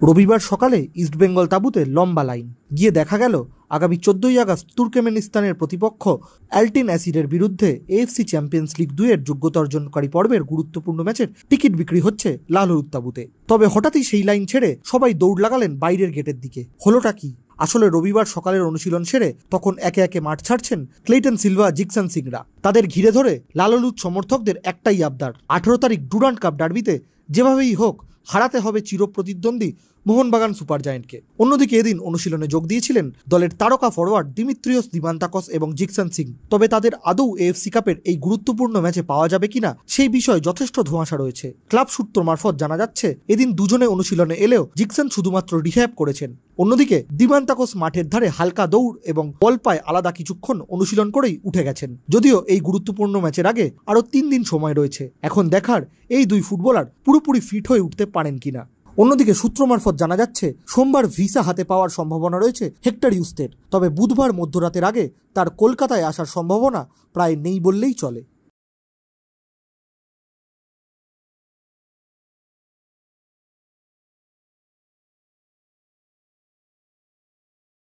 রবিবার সকালে ইস্টবেঙ্গল তাঁবুতে লম্বা লাইন। গিয়ে দেখা গেল আগামী 14ই আগস্ট তুর্কমেনিস্তানের প্রতিপক্ষ অ্যালটিন অ্যাসিডের বিরুদ্ধে এএফসি চ্যাম্পিয়ন্স লিগ 2 এর যোগ্যতা অর্জনকারী পর্বের গুরুত্বপূর্ণ ম্যাচের টিকিট বিক্রি হচ্ছে লালহলুদ তাঁবুতে। তবে হঠাৎই সেই লাইন ছেড়ে সবাই দৌড় লাগালেন বাইরের গেটের দিকে। হলোটা কি? আসলে রবিবার সকালের অনুশীলন সেরে তখন একে একে মাঠ ছাড়ছেন ক্লেটন সিলভা, জিকসন সিংরা। তাদের ঘিরে ধরে লালহলুদ সমর্থকদের একটাই আবদার, 18 তারিখ ডুরান্ড কাপ ডার্বিতে যেভাবেই হোক হারাতে হবে চিরপ্রতিদ্বন্দ্বী মোহনবাগান সুপার জায়েন্টকে। অন্যদিকে এদিন অনুশীলনে যোগ দিয়েছিলেন দলের তারকা ফরওয়ার্ড দিমিত্রিয়স দিমান্তাকস এবং জিকসন সিং। তবে তাদের আদৌ এএফসি কাপের এই গুরুত্বপূর্ণ ম্যাচে পাওয়া যাবে কিনা সেই বিষয়ে যথেষ্ট ধোঁয়াশা রয়েছে। ক্লাব সূত্র মারফত জানা যাচ্ছে এদিন দুজনে অনুশীলনে এলেও জিকসন শুধুমাত্র রিহ্যাব করেছেন। অন্যদিকে দিমান্তাকস মাঠের ধারে হালকা দৌড় এবং বল পায় আলাদা কিছুক্ষণ অনুশীলন করেই উঠে গেছেন। যদিও এই গুরুত্বপূর্ণ ম্যাচের আগে আরও 3 দিন সময় রয়েছে। এখন দেখার এই দুই ফুটবলার পুরোপুরি ফিট হয়ে উঠতে পারেন কিনা। অন্যদিকে সূত্র মারফত জানা যাচ্ছে সোমবার ভিসা হাতে পাওয়ার সম্ভাবনা রয়েছে হেক্টর ইউস্টের। তবে বুধবার মধ্যরাতের আগে তার কলকাতায় আসার সম্ভাবনা প্রায় নেই বললেই চলে।